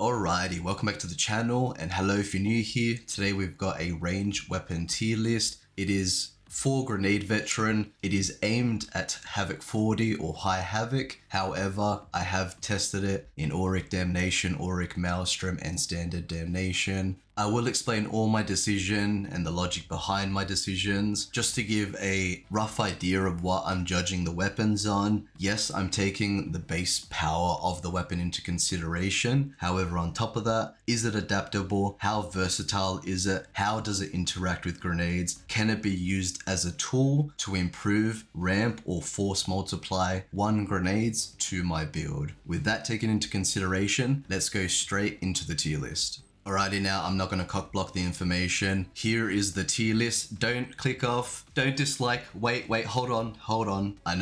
Alrighty, welcome back to the channel, and hello if you're new here. Today we've got a ranged weapon tier list. It is for Grenade Veteran. It is aimed at Havoc 40 or High Havoc. However, I have tested it in Auric Damnation, Auric Maelstrom, and Standard Damnation. I will explain all my decision and the logic behind my decisions, just to give a rough idea of what I'm judging the weapons on. Yes, I'm taking the base power of the weapon into consideration. However, on top of that, is it adaptable? How versatile is it? How does it interact with grenades? Can it be used as a tool to improve, ramp, or force multiply one grenades to my build? With that taken into consideration, let's go straight into the tier list. Alrighty, now I'm not going to cockblock the information. Here is the tier list. Don't click off, don't dislike. Wait, hold on. I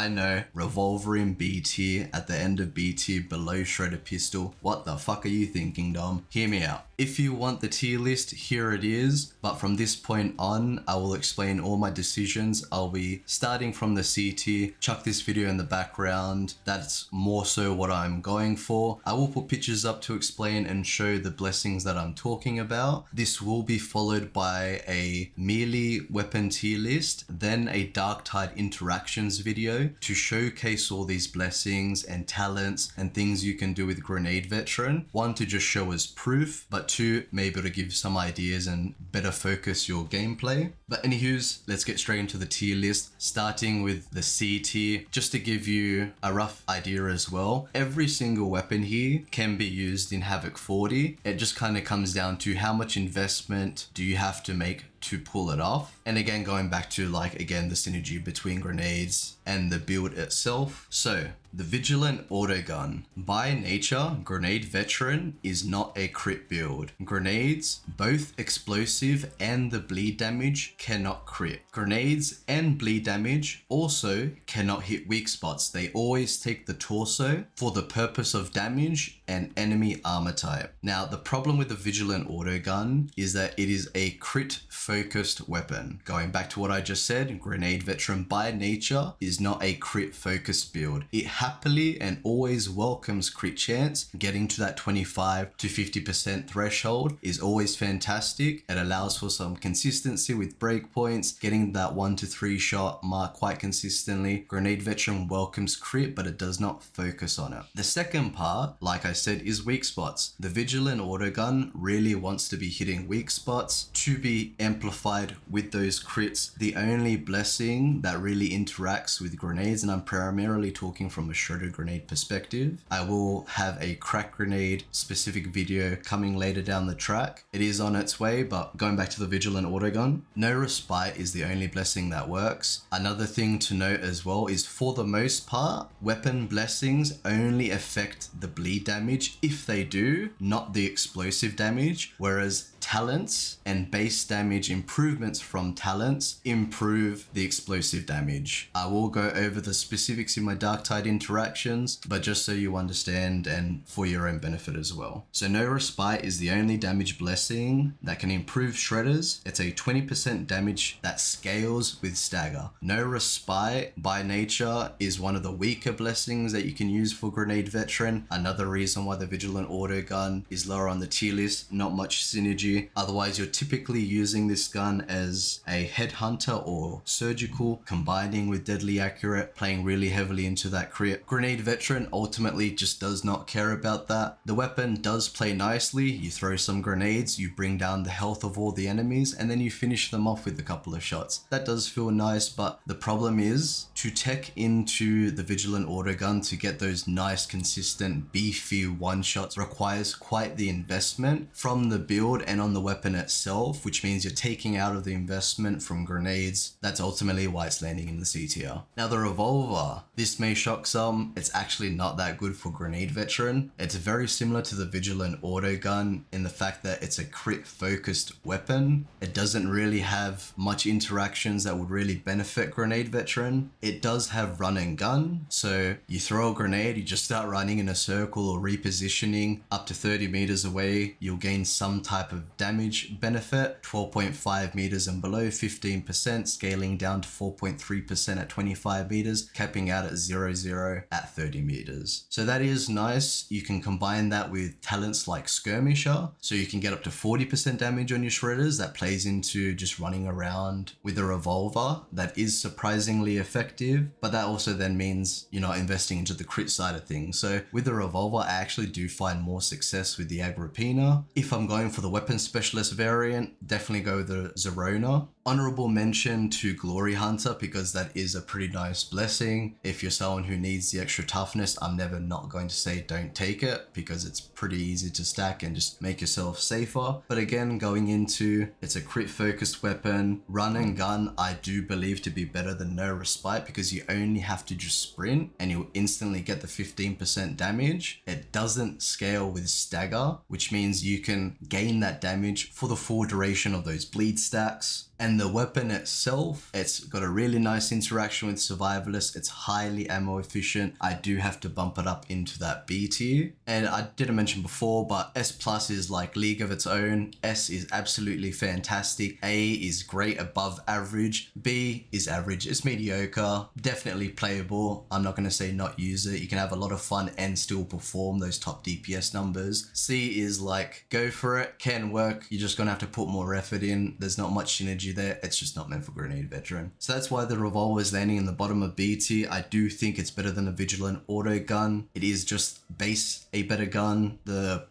know. Revolver in B tier, at the end of B tier, below Shredder Pistol. What the fuck are you thinking, Dom? Hear me out. If you want the tier list, here it is. But from this point on, I will explain all my decisions. I'll be starting from the C tier. Chuck this video in the background. That's more so what I'm going for. I will put pictures up to explain and show the blessings that I'm talking about. This will be followed by a melee weapon tier list, then a Darktide interactions video to showcase all these blessings and talents and things you can do with Grenade Veteran. One, to just show as proof, but two, maybe to give some ideas and better focus your gameplay. But anywho's, let's get straight into the tier list, starting with the C tier, just to give you a rough idea as well. Every single weapon here can be used in Havoc 40. It just kind of comes down to how much investment do you have to make to pull it off. And again, going back to the synergy between grenades and the build itself. So the Vigilant Autogun, by nature, Grenade Veteran is not a crit build. Grenades, both explosive and the bleed damage, cannot crit. Grenades and bleed damage also cannot hit weak spots. They always take the torso for the purpose of damage and enemy armor type. Now, the problem with the Vigilant Autogun is that it is a crit focused weapon. Going back to what I just said, Grenade Veteran by nature is not a crit focused build. It happily and always welcomes crit chance. Getting to that 25 to 50% threshold is always fantastic. It allows for some consistency with breakpoints, getting that 1 to 3 shot mark quite consistently. Grenade Veteran welcomes crit, but it does not focus on it. The second part, like I said, is weak spots. The Vigilant Autogun really wants to be hitting weak spots to be amplified with those crits. The only blessing that really interacts with grenades, and I'm primarily talking from a shredder grenade perspective, I will have a crack grenade specific video coming later down the track. It is on its way, but going back to the Vigilant Autogun, no respite is the only blessing that works. Another thing to note as well is, for the most part, weapon blessings only affect the bleed damage if they do, not the explosive damage, whereas talents and base damage improvements from talents improve the explosive damage. I will go over the specifics in my Darktide interactions, but just so you understand and for your own benefit as well. So no respite is the only damage blessing that can improve shredders. It's a 20% damage that scales with stagger. No respite by nature is one of the weaker blessings that you can use for Grenade Veteran. Another reason why the Vigilant Autogun is lower on the tier list, not much synergy. Otherwise, you're typically using this gun as a headhunter or surgical, combining with deadly accurate, playing really heavily into that crit. Grenade Veteran ultimately just does not care about that. The weapon does play nicely. You throw some grenades, you bring down the health of all the enemies, and then you finish them off with a couple of shots. That does feel nice, but the problem is, to tech into the Vigilant Autogun to get those nice, consistent, beefy one-shots requires quite the investment from the build and on the weapon itself, which means you're taking out of the investment from grenades. That's ultimately why it's landing in the C tier. Now the Revolver, this may shock some, it's actually not that good for Grenade Veteran. It's very similar to the Vigilant Autogun in the fact that it's a crit focused weapon. It doesn't really have much interactions that would really benefit Grenade Veteran. It does have run and gun, so you throw a grenade, you just start running in a circle or repositioning up to 30 meters away, you'll gain some type of damage benefit, 12.5 meters and below, 15%, scaling down to 4.3% at 25 meters, capping out at 0.0 at 30 meters. So that is nice. You can combine that with talents like Skirmisher, so you can get up to 40% damage on your shredders. That plays into just running around with a revolver. That is surprisingly effective, but that also then means you're not investing into the crit side of things. So with the revolver, I actually do find more success with the Agrippina. If I'm going for the weapon specialist variant, definitely go with the Zerona. Honorable mention to Glory Hunter, because that is a pretty nice blessing. If you're someone who needs the extra toughness, I'm never not going to say don't take it, because it's pretty easy to stack and just make yourself safer. But again, going into, it's a crit focused weapon. Run and gun, I do believe to be better than no respite, because you only have to just sprint and you'll instantly get the 15% damage. It doesn't scale with stagger, which means you can gain that damage for the full duration of those bleed stacks. And the weapon itself, it's got a really nice interaction with Survivalist. It's highly ammo efficient. I do have to bump it up into that B tier. And I didn't mention before, but S plus is like league of its own. S is absolutely fantastic. A is great, above average. B is average. It's mediocre, definitely playable. I'm not going to say not use it. You can have a lot of fun and still perform those top DPS numbers. C is like, go for it, can work. You're just going to have to put more effort in. There's not much synergy there. It's just not meant for Grenade Veteran. So that's why the Revolver is landing in the bottom of B tier. I do think it's better than a Vigilant Autogun. It is just base a better gun. The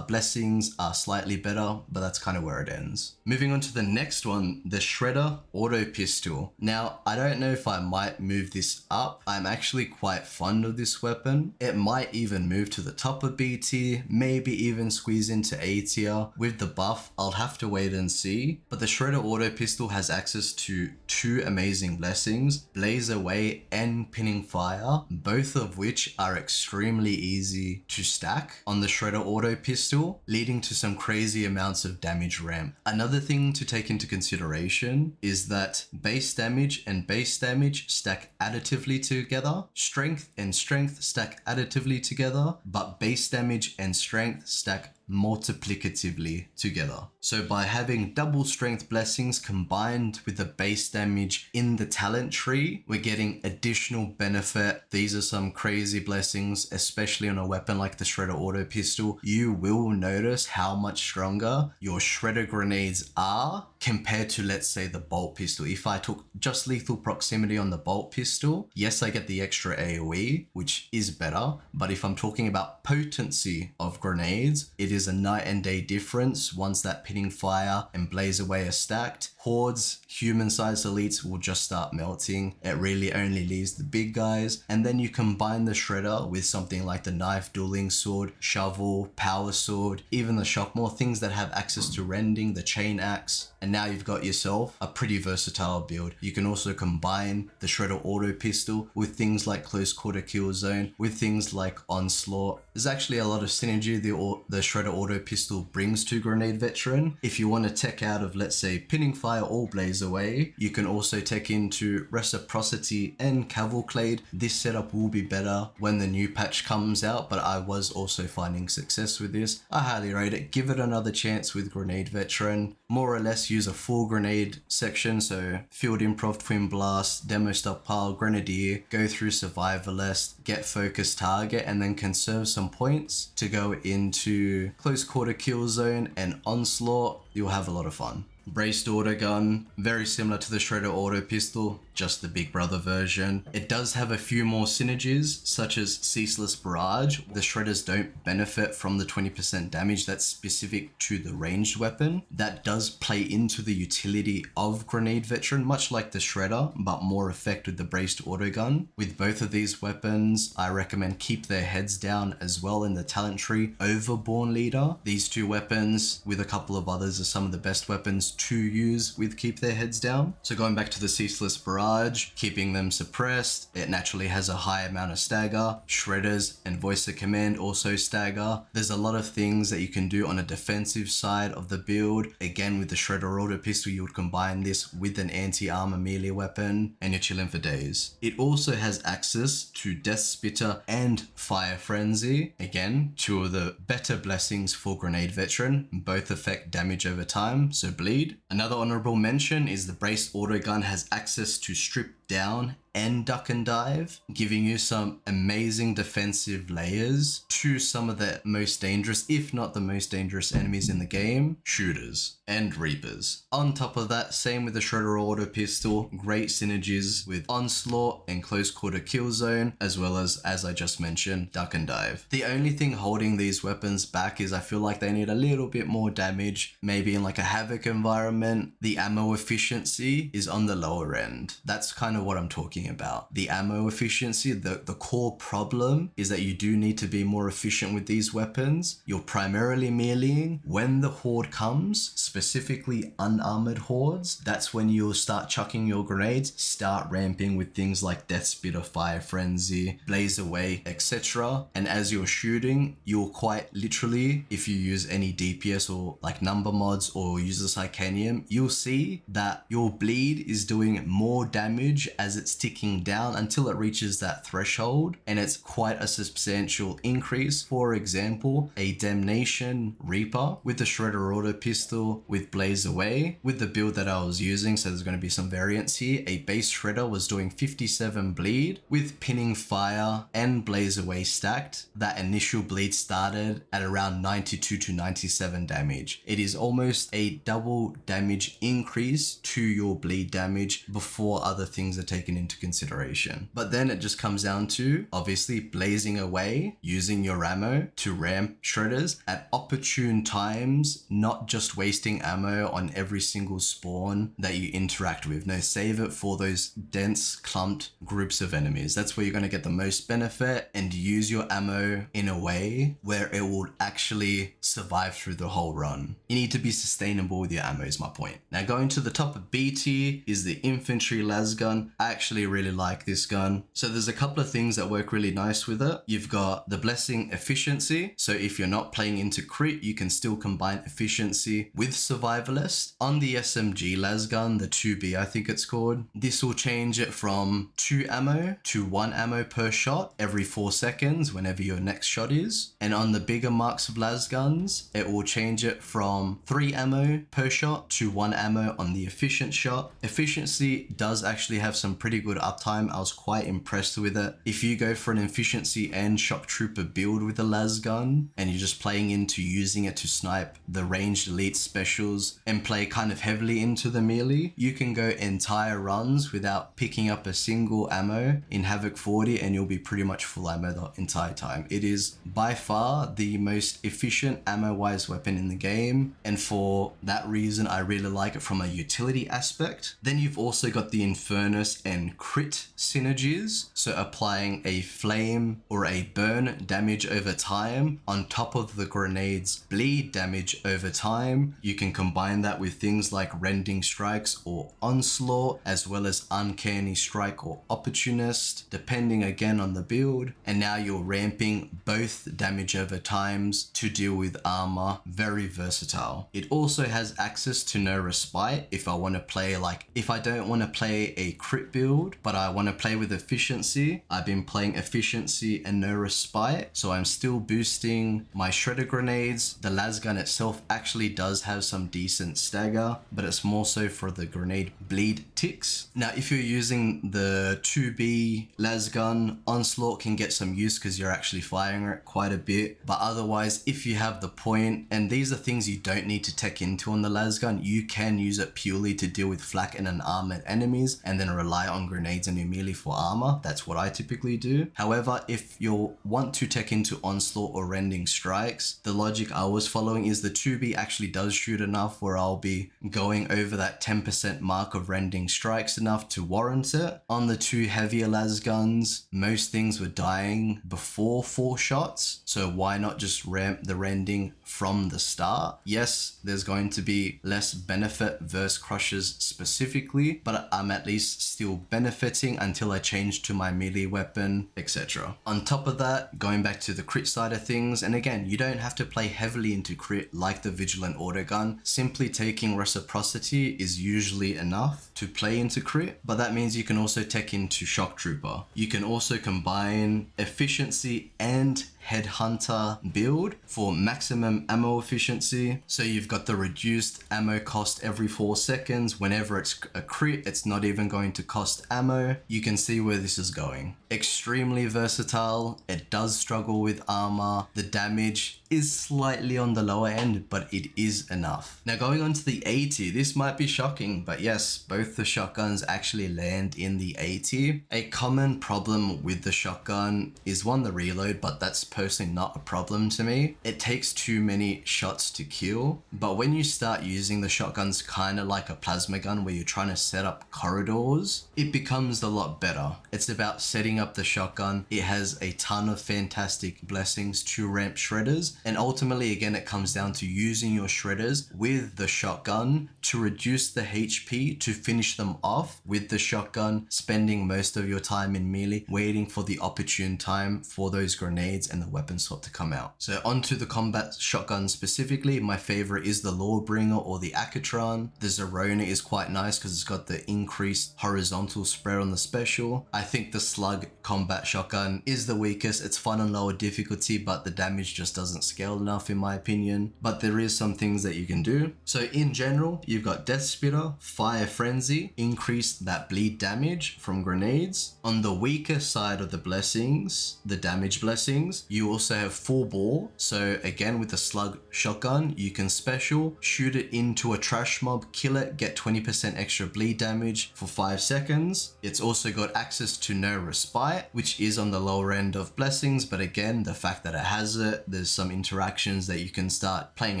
blessings are slightly better, but that's kind of where it ends. Moving on to the next one, the Shredder Auto Pistol. Now, I don't know if I might move this up. I'm actually quite fond of this weapon. It might even move to the top of B tier, maybe even squeeze into A tier. With the buff, I'll have to wait and see. But the Shredder Auto Pistol has access to two amazing blessings, Blaze Away and Pinning Fire, both of which are extremely easy to stack on the Shredder Auto Pistol, leading to some crazy amounts of damage ramp. Another thing to take into consideration is that base damage and base damage stack additively together, strength and strength stack additively together, but base damage and strength stack multiplicatively together. So by having double strength blessings combined with the base damage in the talent tree, we're getting additional benefit. These are some crazy blessings, especially on a weapon like the Shredder Auto Pistol. You will notice how much stronger your Shredder grenades are compared to, let's say, the Bolt Pistol. If I took just lethal proximity on the Bolt Pistol, yes, I get the extra AoE, which is better, but if I'm talking about potency of grenades, it is a night and day difference once that Pinning Fire and Blaze Away are stacked. Hordes, human-sized elites will just start melting. It really only leaves the big guys. And then you combine the Shredder with something like the Knife Dueling Sword, Shovel, Power Sword, even the Shockmaw, things that have access to rending, the Chain Axe. And now you've got yourself a pretty versatile build. You can also combine the Shredder Auto Pistol with things like Close Quarter Kill Zone, with things like Onslaught. There's actually a lot of synergy the Shredder Auto Pistol brings to Grenade Veteran. If you want to tech out of, let's say, Pinning Fire or Blaze Away, you can also tech into Reciprocity and Cavalcade. This setup will be better when the new patch comes out, but I was also finding success with this. I highly rate it. Give it another chance with Grenade Veteran. More or less use a full grenade section, so Field Improv, Twin Blast, Demo Stockpile, Grenadier, go through Survivalist, get Focus Target, and then conserve some points to go into Close Quarter Kill Zone and Onslaught. You'll have a lot of fun. Braced Autogun, very similar to the Shredder Auto Pistol, just the big brother version. It does have a few more synergies, such as Ceaseless Barrage. The Shredders don't benefit from the 20% damage that's specific to the ranged weapon. That does play into the utility of Grenade Veteran, much like the Shredder, but more effect with the Braced Autogun. With both of these weapons, I recommend keep their heads down as well in the talent tree over Born Leader. These two weapons, with a couple of others, are some of the best weapons to use with Keep Their Heads Down. So going back to the Ceaseless Barrage, keeping them suppressed, it naturally has a high amount of stagger. Shredders and Voice of Command also stagger. There's a lot of things that you can do on a defensive side of the build. Again, with the Shredder Auto Pistol, you would combine this with an anti-armor melee weapon and you're chilling for days. It also has access to Death Spitter and Fire Frenzy. Again, two of the better blessings for Grenade Veteran. Both affect damage over time, so bleed. Another honorable mention is the Braced Autogun has access to Strip Down and Duck and Dive, giving you some amazing defensive layers to some of the most dangerous, if not the most dangerous enemies in the game, shooters and reapers. On top of that, same with the Shredder Auto Pistol, great synergies with Onslaught and Close Quarter Kill Zone, as well as I just mentioned, Duck and Dive. The only thing holding these weapons back is I feel like they need a little bit more damage, maybe in like a Havoc environment. The ammo efficiency is on the lower end. That's kind of what I'm talking about. The ammo efficiency, the core problem is that you do need to be more efficient with these weapons. You're primarily meleeing. When the horde comes, specifically unarmored hordes, that's when you'll start chucking your grenades, start ramping with things like Death Spitter, Fire Frenzy, Blaze Away, etc. And as you're shooting, you'll quite literally, if you use any DPS or like number mods or use the Psychanium, you'll see that your bleed is doing more damage as it's ticking down until it reaches that threshold, and it's quite a substantial increase. For example, a Damnation Reaper with the Shredder Auto Pistol with Blaze Away, with the build that I was using, so there's going to be some variance here. A base Shredder was doing 57 bleed with Pinning Fire and Blaze Away stacked. That initial bleed started at around 92 to 97 damage. It is almost a double damage increase to your bleed damage before other things are taken into consideration. But then it just comes down to obviously blazing away, using your ammo to ramp shredders at opportune times, not just wasting ammo on every single spawn that you interact with. No, save it for those dense clumped groups of enemies. That's where you're going to get the most benefit, and use your ammo in a way where it will actually survive through the whole run. You need to be sustainable with your ammo is my point. Now going to the top of B tier is the Infantry Lasgun. I actually really like this gun. So there's a couple of things that work really nice with it. You've got the blessing efficiency. So if you're not playing into crit, you can still combine efficiency with survivalist. On the SMG Lasgun, the 2B I think it's called, this will change it from 2 ammo to 1 ammo per shot every 4 seconds whenever your next shot is. And on the bigger marks of Lasguns, it will change it from 3 ammo per shot to 1 ammo on the efficient shot. Efficiency does actually have some pretty good uptime. I was quite impressed with it. If you go for an efficiency and shock trooper build with a Lasgun and you're just playing into using it to snipe the ranged elite specials and play kind of heavily into the melee, you can go entire runs without picking up a single ammo in Havoc 40 and you'll be pretty much full ammo the entire time. It is by far the most efficient ammo wise weapon in the game, and for that reason I really like it from a utility aspect. Then you've also got the Infernus and crit synergies, so applying a flame or a burn damage over time on top of the grenade's bleed damage over time. You can combine that with things like rending strikes or onslaught, as well as uncanny strike or opportunist, depending again on the build. And now you're ramping both damage over times to deal with armor. Very versatile. It also has access to no respite if I want to play, like if I don't want to play a crit build but I want to play with efficiency. I've been playing efficiency and no respite, so I'm still boosting my shredder grenades. The Lasgun itself actually does have some decent stagger, but it's more so for the grenade bleed ticks. Now if you're using the 2B Lasgun, onslaught can get some use because you're actually firing it quite a bit, but otherwise if you have the point, and these are things you don't need to tech into on the Lasgun, you can use it purely to deal with flak and unarmored enemies and then rely on grenades and your melee for armor. That's what I typically do. However, if you want to tech into onslaught or rending strikes, the logic I was following is the 2B actually does shoot enough where I'll be going over that 10% mark of rending strikes enough to warrant it. On the two heavier lasguns, most things were dying before 4 shots, so why not just ramp the rending from the start? Yes, there's going to be less benefit versus crushers specifically, but I'm at least still benefiting until I change to my melee weapon, etc. On top of that, going back to the crit side of things, and again, you don't have to play heavily into crit like the Vigilant Autogun. Simply taking reciprocity is usually enough to play into crit, but that means you can also tech into Shock Trooper. You can also combine efficiency and Headhunter build for maximum ammo efficiency. So you've got the reduced ammo cost every 4 seconds. Whenever it's a crit, it's not even going to cost ammo. You can see where this is going. Extremely versatile. It does struggle with armor. The damage is slightly on the lower end, but it is enough. Now going on to the A tier, this might be shocking, but yes, both the shotguns actually land in the A tier. A common problem with the shotgun is one, the reload, but that's personally not a problem to me. It takes too many shots to kill, but when you start using the shotguns kind of like a plasma gun where you're trying to set up corridors, it becomes a lot better. It's about setting up the shotgun. It has a ton of fantastic blessings to ramp shredders, and ultimately again it comes down to using your shredders with the shotgun to reduce the HP to finish them off with the shotgun, spending most of your time in melee waiting for the opportune time for those grenades and the weapon swap to come out. So onto the combat shotgun specifically, my favorite is the Lawbringer or the Akatron. The Zerona is quite nice because it's got the increased horizontal spread on the special. I think the Slug combat shotgun is the weakest. It's fun on lower difficulty, but the damage just doesn't scale enough in my opinion. But there is some things that you can do. So in general, you've got Death Spitter, Fire Frenzy, increase that bleed damage from grenades. On the weaker side of the blessings, the damage blessings, you also have full bore. So again, with the Slug shotgun, you can special, shoot it into a trash mob, kill it, get 20% extra bleed damage for 5 seconds. It's also got access to no respite, which is on the lower end of blessings, but again, the fact that it has it, there's some interactions that you can start playing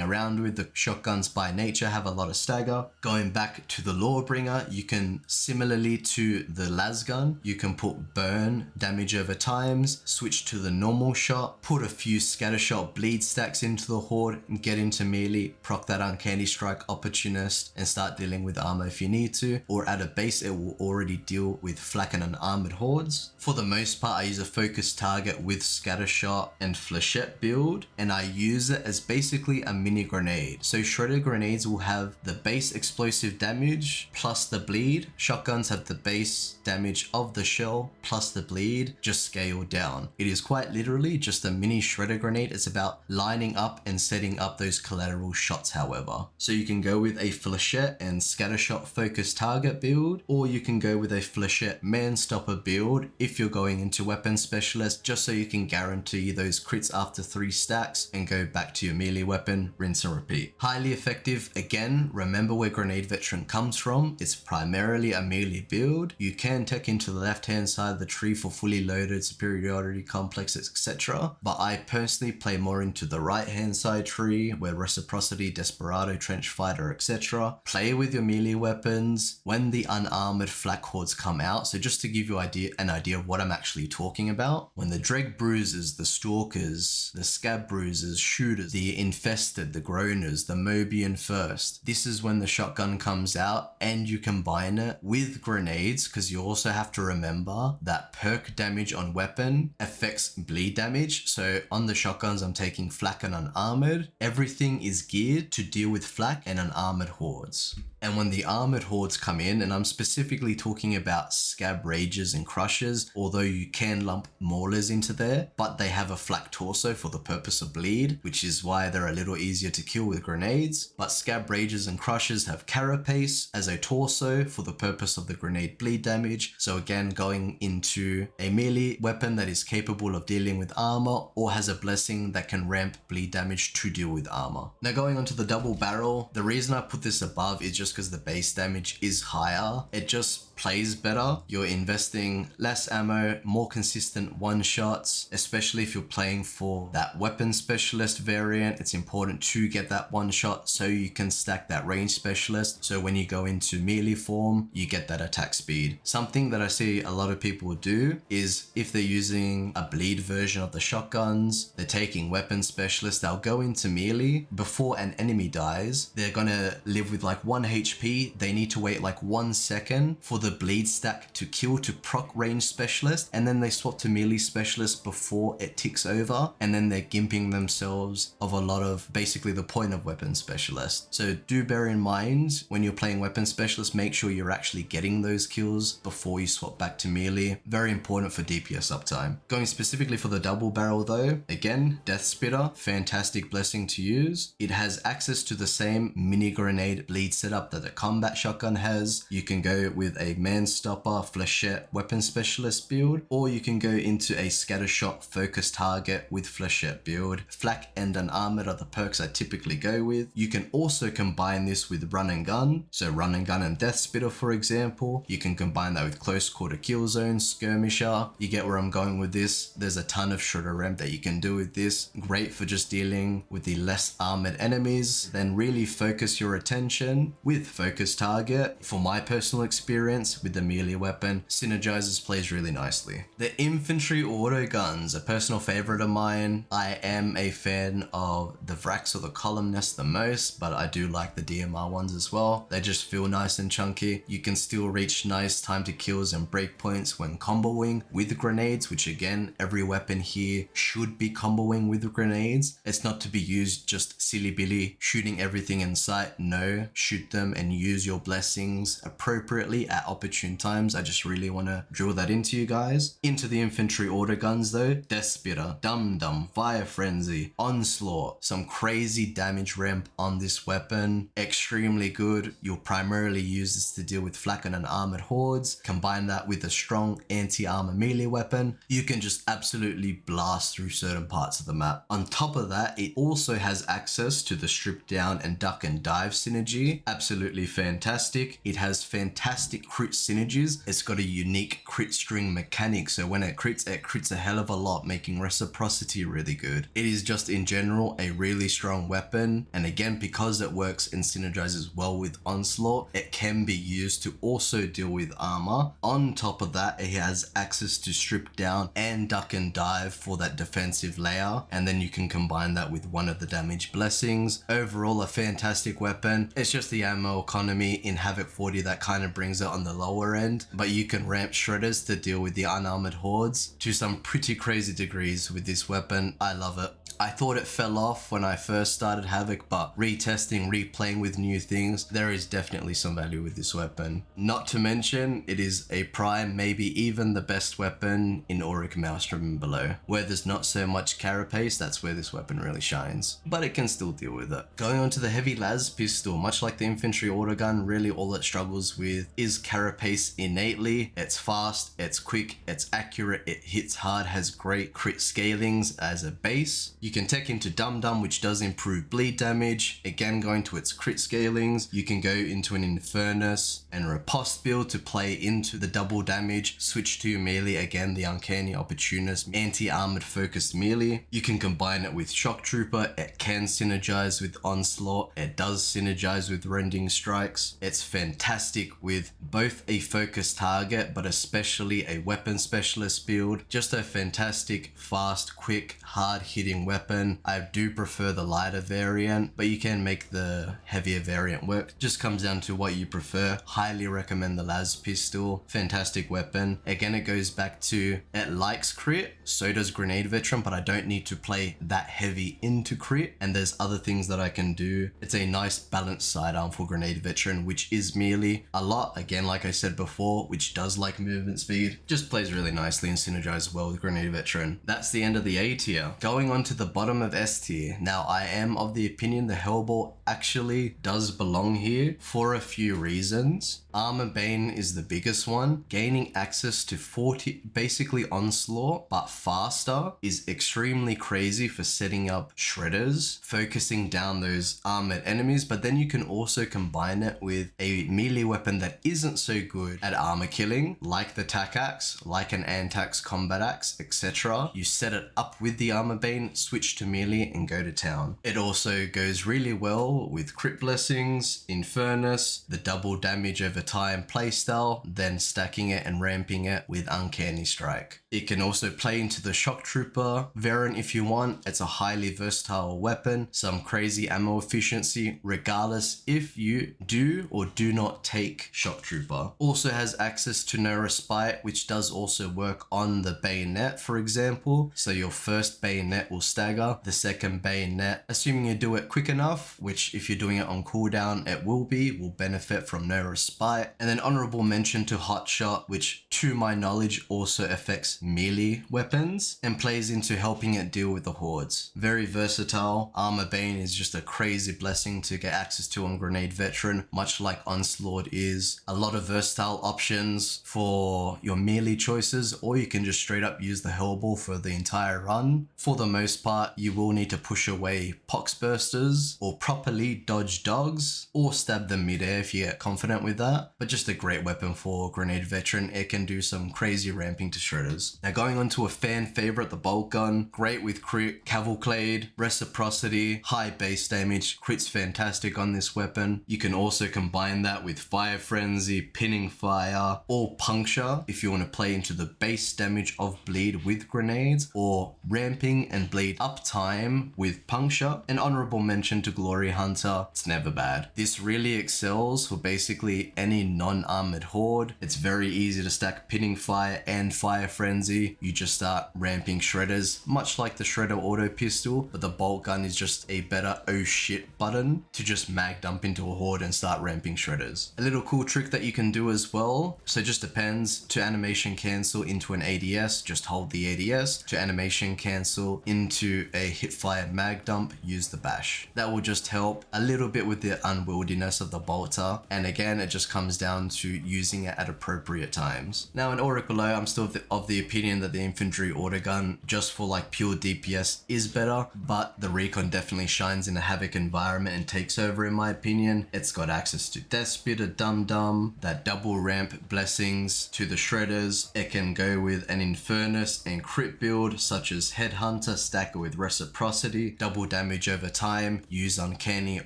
around with. The shotguns by nature have a lot of stagger. Going back to the Lawbringer, you can, similarly to the Lasgun, you can put burn damage over times, switch to the normal shot, put a few scattershot bleed stacks into the horde and get into melee, proc that uncanny strike opportunist and start dealing with armor if you need to, or at a base it will already deal with flak and unarmored hordes. For the most part, I use a focused target with scattershot and flechette build, and I use it as basically a mini grenade. So shredded grenades will have the base explosive damage plus the bleed. Shotguns have the base damage of the shell plus the bleed, just scaled down. It is quite literally just a mini shredder grenade. It's about lining up and setting up those collateral shots, however. So you can go with a flechette and scattershot focused target build, or you can go with a flechette man stopper build if you're going into weapon specialist, just so you can guarantee those crits after 3 stacks and go back to your melee weapon, rinse and repeat. Highly effective. Again, remember where Grenade Veteran comes from. It's primarily a melee build. You can tech into the left hand side of the tree for fully loaded superiority complexes, etc. But I personally play more into the right hand side tree where reciprocity, desperado, trench fighter, etc. Play with your melee weapons when the unarmored flak hordes come out. So just to give you an idea of what I'm actually talking about, when the Dreg Bruisers, the Stalkers, the Scab Bruisers, Shooters, the Infested, the Groaners, the Mobian First, this is when the shotgun comes out, and you combine it with grenades, because you also have to remember that perk damage on weapon affects bleed damage. So on the shotguns, I'm taking flak and unarmored. Everything is geared to deal with flak and unarmored hordes. And when the armored hordes come in, and I'm specifically talking about Scab Rages and Crushers, although you can lump Maulers into there, but they have a flak torso for the purpose of bleed, which is why they're a little easier to kill with grenades. But Scab Rages and Crushers have Carapace as a torso for the purpose of the grenade bleed damage. So again, going into a melee weapon that is capable of dealing with armor or has a blessing that can ramp bleed damage to deal with armor. Now going on to the double barrel, the reason I put this above is just because the base damage is higher. It just plays better. You're investing less ammo, more consistent one-shots, especially if you're playing for that weapon specialist variant. It's important to get that one-shot so you can stack that range specialist. So when you go into melee form, you get that attack speed. Something that I see a lot of people do is if they're using a bleed version of the shotguns, they're taking weapon specialist, they'll go into melee. Before an enemy dies, they're gonna live with like 1 HP. They need to wait like 1 second for the bleed stack to kill to proc range specialist, and then they swap to melee specialist before it ticks over, and then they're gimping themselves of a lot of basically the point of weapon specialist. So do bear in mind when you're playing weapon specialist, make sure you're actually getting those kills before you swap back to melee. Very important for DPS uptime. Going specifically for the double barrel though, again, Death Spitter, fantastic blessing to use. It has access to the same mini grenade bleed setup that the combat shotgun has. You can go with a man stopper, flechette, weapon specialist build, or you can go into a scatter shot focus target with flechette build. Flak and an armored are the perks I typically go with. You can also combine this with run and gun. So run and gun and Death Spitter, for example. You can combine that with close quarter kill zone, skirmisher. You get where I'm going with this. There's a ton of shredder ramp that you can do with this. Great for just dealing with the less armored enemies. Then really focus your attention with focus target. For my personal experience with the melee weapon, synergizes plays really nicely. The Infantry Autoguns, a personal favorite of mine. I am a fan of the Vrax or the Columnist the most, but I do like the DMR ones as well. They just feel nice and chunky. You can still reach nice time to kills and breakpoints when comboing with grenades, which again, every weapon here should be comboing with grenades. It's not to be used just silly-billy, shooting everything in sight. No, shoot them and use your blessings appropriately at opportune times. I just really want to drill that into you guys. Into the Infantry Autoguns though, Death Spitter, Dum Dum, Fire Frenzy, Onslaught, some crazy damage ramp on this weapon. Extremely good. You'll primarily use this to deal with flak and armored hordes. Combine that with a strong anti-armor melee weapon, you can just absolutely blast through certain parts of the map. On top of that, it also has access to the strip down and duck and dive synergy. Absolutely fantastic. It has fantastic crit synergies. It's got a unique crit string mechanic, so when it crits a hell of a lot, making reciprocity really good. It is just in general a really strong weapon, and again, because it works and synergizes well with Onslaught, it can be used to also deal with armor. On top of that, it has access to strip down and duck and dive for that defensive layer, and then you can combine that with one of the damage blessings. Overall, a fantastic weapon. It's just the ammo economy in Havoc 40 that kind of brings it on the lower end, but you can ramp shredders to deal with the unarmored hordes to some pretty crazy degrees with this weapon. I love it. I thought it fell off when I first started Havoc, but retesting, replaying with new things, there is definitely some value with this weapon. Not to mention, it is a prime, maybe even the best weapon in Auric Maelstrom and below. Where there's not so much carapace, that's where this weapon really shines. But it can still deal with it. Going on to the heavy Laspistol, much like the Infantry Autogun, really all it struggles with is carapace innately. It's fast, it's quick, it's accurate, it hits hard, has great crit scalings as a base. You can tech into Dum Dum, which does improve bleed damage. Again, going to its crit scalings. You can go into an Infernus and Riposte build to play into the double damage. Switch to melee, again, the Uncanny Opportunist, anti-armored focused melee. You can combine it with Shock Trooper. It can synergize with Onslaught. It does synergize with Rending Strikes. It's fantastic with both a focused target, but especially a weapon specialist build. Just a fantastic, fast, quick, hard-hitting weapon. I do prefer the lighter variant, but you can make the heavier variant work. Just comes down to what you prefer. Highly recommend the Laspistol. Fantastic weapon. Again, it goes back to it likes crit, so does Grenade Veteran, but I don't need to play that heavy into crit, and there's other things that I can do. It's a nice balanced sidearm for Grenade Veteran, which is melee a lot, again, like I said before, which does like movement speed. Just plays really nicely and synergizes well with Grenade Veteran. That's the end of the A tier. Going on to the bottom of S tier. Now, I am of the opinion the Helbore actually does belong here for a few reasons. Armor Bane is the biggest one. Gaining access to 40, basically Onslaught, but faster, is extremely crazy for setting up shredders, focusing down those armored enemies, but then you can also combine it with a melee weapon that isn't so so good at armor killing, like the tac axe, like an antax combat axe, etc. You set it up with the armor bane, switch to melee and go to town. It also goes really well with crit blessings, infernus, the double damage over time playstyle, then stacking it and ramping it with uncanny strike. It can also play into the shock trooper variant if you want. It's a highly versatile weapon, some crazy ammo efficiency regardless if you do or do not take shock trooper. Also has access to no respite, which does also work on the bayonet, for example. So your first bayonet will stagger, the second bayonet, assuming you do it quick enough, which if you're doing it on cooldown it will benefit from no respite. And then honorable mention to hotshot, which to my knowledge also affects melee weapons and plays into helping it deal with the hordes. Very versatile. Armor bane is just a crazy blessing to get access to on Grenade Veteran, much like Onslaught is. A lot of versatile options for your melee choices, or you can just straight up use the Helbore for the entire run. For the most part, you will need to push away poxbursters or properly dodge dogs or stab them midair if you get confident with that. But just a great weapon for Grenade Veteran. It can do some crazy ramping to shredders. Now going on to a fan favorite, the Boltgun. Great with crit, cavalcade, reciprocity, high base damage. Crit's fantastic on this weapon. You can also combine that with fire frenzy, pinning fire, or puncture if you want to play into the base damage of bleed with grenades, or ramping and bleed uptime with puncture. An honorable mention to Glory Hunter. It's never bad. This really excels for basically any non-armored horde. It's very easy to stack pinning fire and fire frenzy. You just start ramping shredders, much like the shredder auto pistol, but the bolt gun is just a better oh shit button to just mag dump into a horde and start ramping shredders. A little cool trick that you can do as well, so just depends, to animation cancel into an ADS, just hold the ADS. To animation cancel into a hipfire mag dump, use the bash. That will just help a little bit with the unwieldiness of the bolter, and again it just comes down to using it at appropriate times. Now in Auric below, I'm still of the opinion that the Infantry Autogun, just for like pure DPS, is better, but the Recon definitely shines in a Havoc environment and takes over in my opinion. It's got access to Deathspit, a Dum Dum, that double ramp blessings to the shredders. It can go with an Infernus and crit build such as Headhunter, stacker with reciprocity, double damage over time, use uncanny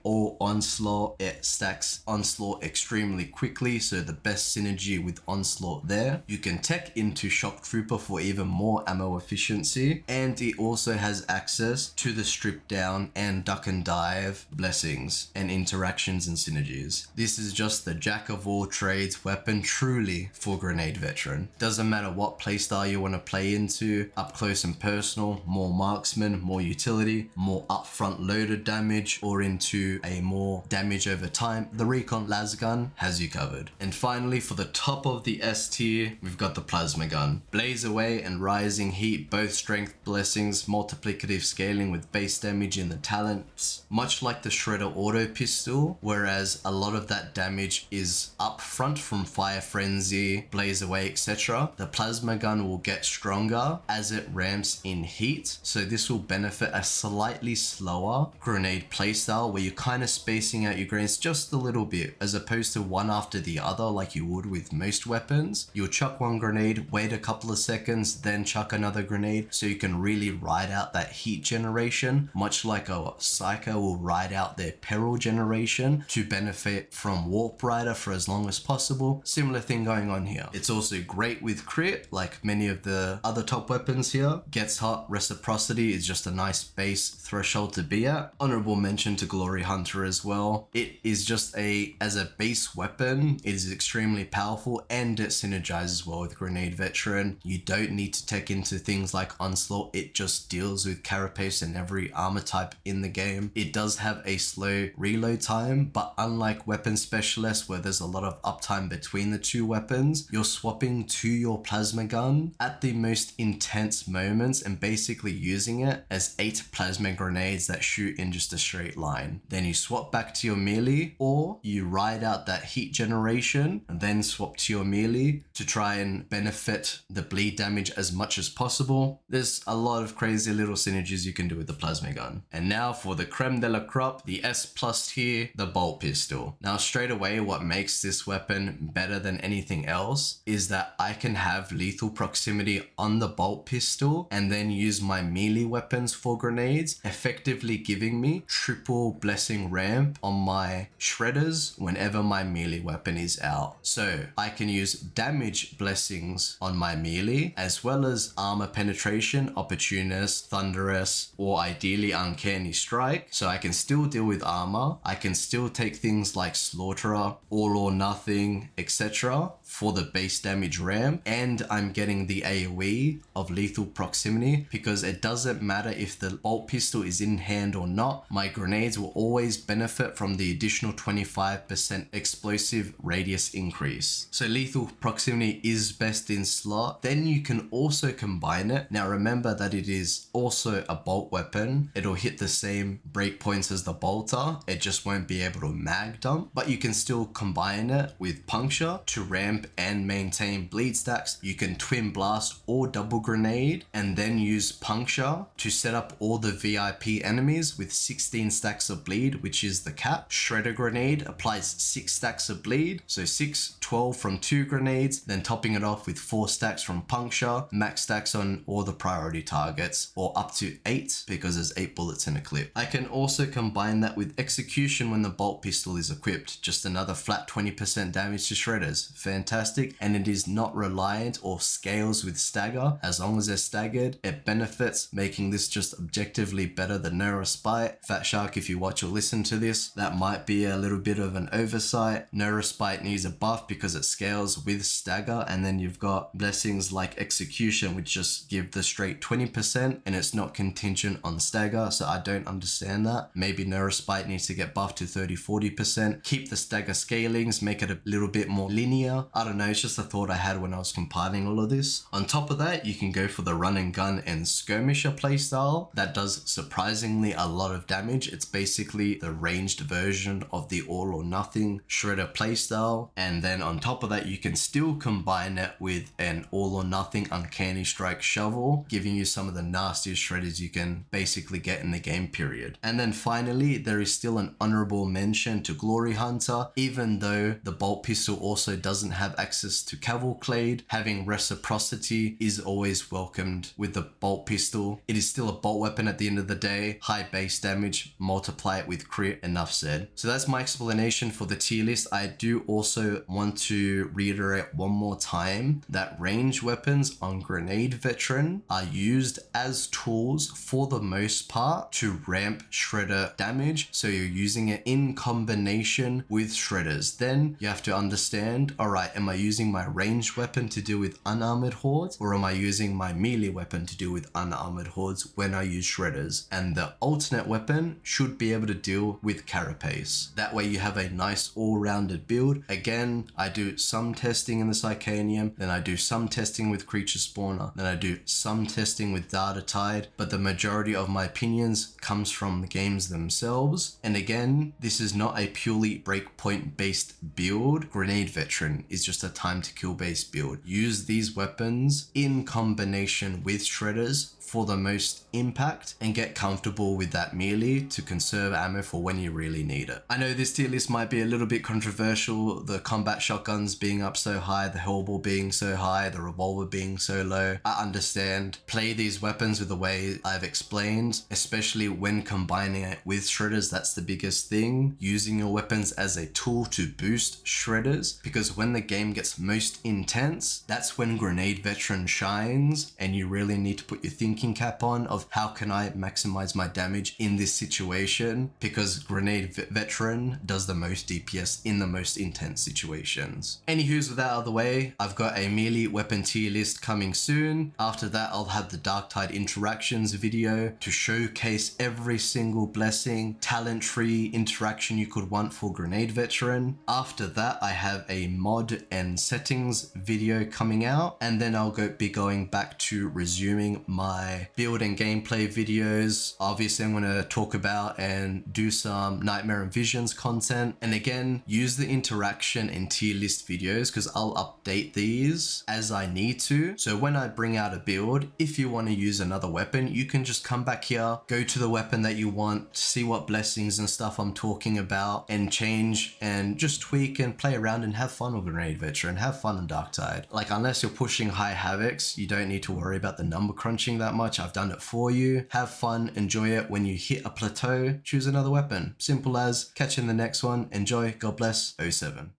or onslaught. It stacks onslaught extremely quickly, so the best synergy with onslaught there. You can tech into shock trooper for even more ammo efficiency, and it also has access to the strip down and duck and dive blessings and interactions and synergies. This is just the jack of all trades weapon truly for Grenade Veteran. Doesn't matter what playstyle you want to play into, up close and personal, more marksman, more utility, more upfront loaded damage, or into a more damage over time, the Recon Lasgun has you covered. And finally, for the top of the S tier, we've got the plasma gun. Blaze away and rising heat, both strength blessings, multiplicative scaling with base damage in the talents, much like the shredder auto pistol, whereas a lot of that damage is upfront from fire frenzy, blaze away, etc. The plasma gun will get stronger as it ramps in heat, so this will benefit a slightly slower grenade playstyle where you're kind of spacing out your grenades just a little bit, as opposed to one after the other like you would with most weapons. You'll chuck one grenade, wait a couple of seconds, then chuck another grenade, so you can really ride out that heat generation, much like a Psycho will ride out their peril generation to benefit from Warp Rider for as long as possible. Similar thing going on here. It's also great with crit, like many of the other top weapons here. Gets hot, reciprocity is just a nice base threshold to be at. Honorable mention to Glory Hunter as well. It is just as a base weapon, it is extremely powerful and it synergizes well with Grenade Veteran. You don't need to tech into things like Onslaught, it just deals with carapace and every armor type in the game. It does have a slow reload time, but unlike weapon specialists where there's a lot of uptime between the two weapons, you're swapping to your plasma gun at the most intense moments and basically using it as 8 plasma grenades that shoot in just a straight line. Then you swap back to your melee, or you ride out that heat generation and then swap to your melee to try and benefit the bleed damage as much as possible. There's a lot of crazy little synergies you can do with the plasma gun. And now for the creme de la crop, the S+ tier, the bolt pistol. Now straight away, what makes this weapon weapon better than anything else is that I can have lethal proximity on the bolt pistol and then use my melee weapons for grenades, effectively giving me triple blessing ramp on my shredders whenever my melee weapon is out. So I can use damage blessings on my melee as well as armor penetration, opportunist, thunderous, or ideally uncanny strike. So I can still deal with armor. I can still take things like slaughterer, all or nothing, etc. for the base damage ramp, and I'm getting the AoE of lethal proximity because it doesn't matter if the bolt pistol is in hand or not, my grenades will always benefit from the additional 25% explosive radius increase. So lethal proximity is best in slot. Then you can also combine it. Now remember that it is also a bolt weapon. It'll hit the same breakpoints as the bolter, it just won't be able to mag dump, but you can still combine it with puncture to ramp and maintain bleed stacks. You can twin blast or double grenade and then use puncture to set up all the VIP enemies with 16 stacks of bleed, which is the cap. Shredder grenade applies 6 stacks of bleed, so 6, 12 from 2 grenades, then topping it off with 4 stacks from puncture, max stacks on all the priority targets, or up to 8 because there's 8 bullets in a clip. I can also combine that with execution when the bolt pistol is equipped, just another flat 20% damage to shredders. Fantastic, and it is not reliant or scales with stagger. As long as they're staggered, it benefits, making this just objectively better than no respite. Fatshark, if you watch or listen to this, that might be a little bit of an oversight. No respite needs a buff because it scales with stagger, and then you've got blessings like execution which just give the straight 20% and it's not contingent on stagger, so I don't understand that. Maybe no respite needs to get buffed to 30-40%. Keep the stagger scalings, make it a little bit more linear. I don't know, it's just a thought I had when I was compiling all of this. On top of that, you can go for the run and gun and skirmisher playstyle. That does surprisingly a lot of damage. It's basically the ranged version of the all or nothing shredder playstyle, and then on top of that you can still combine it with an all or nothing uncanny strike shovel, giving you some of the nastiest shredders you can basically get in the game period. And then finally, there is still an honorable mention to Glory Hunter. Even though the bolt pistol also doesn't have access to cavalcade, having reciprocity is always welcomed with the bolt pistol. It is still a bolt weapon at the end of the day. High base damage, multiply it with crit, enough said. So that's my explanation for the tier list. I do also want to reiterate one more time that range weapons on Grenade Veteran are used as tools for the most part to ramp shredder damage. So you're using it in combination with shredders. Then you have to understand, all right, am I using my ranged weapon to deal with unarmored hordes, or am I using my melee weapon to deal with unarmored hordes when I use shredders? And the alternate weapon should be able to deal with carapace. That way you have a nice all-rounded build. Again, I do some testing in the Psychanium, then I do some testing with Creature Spawner, then I do some testing with Darktide, but the majority of my opinions comes from the games themselves. And again, this is not a purely breakpoint based build. Grenade Veteran is just a time to kill based build. Use these weapons in combination with shredders for the most impact and get comfortable with that melee to conserve ammo for when you really need it. I know this tier list might be a little bit controversial, the combat shotguns being up so high, the Helbore being so high, the Revolver being so low. I understand. Play these weapons with the way I've explained, especially when combining it with shredders. That's the biggest thing. Using your weapons as a tool to boost shredders, because when the game gets most intense, that's when Grenade Veteran shines and you really need to put your thinking cap on of how can I maximize my damage in this situation, because Grenade Veteran does the most DPS in the most intense situations. Anywho's, with that out of the way, I've got a melee weapon tier list coming soon. After that, I'll have the Darktide interactions video to showcase every single blessing, talent tree interaction you could want for Grenade Veteran. After that, I have a mod and settings video coming out, and then I'll be going back to resuming my build and gameplay videos. Obviously, I'm going to talk about and do some Nightmare and Visions content. And again, use the interaction and tier list videos because I'll update these as I need to. So when I bring out a build, if you want to use another weapon, you can just come back here, go to the weapon that you want, see what blessings and stuff I'm talking about, and change and just tweak and play around and have fun with Grenade Veteran, have fun on Darktide. Like, unless you're pushing high havocs, you don't need to worry about the number crunching that much. I've done it for you. Have fun, enjoy it. When you hit a plateau, choose another weapon. Simple as. Catch you in the next one. Enjoy. God bless. 07.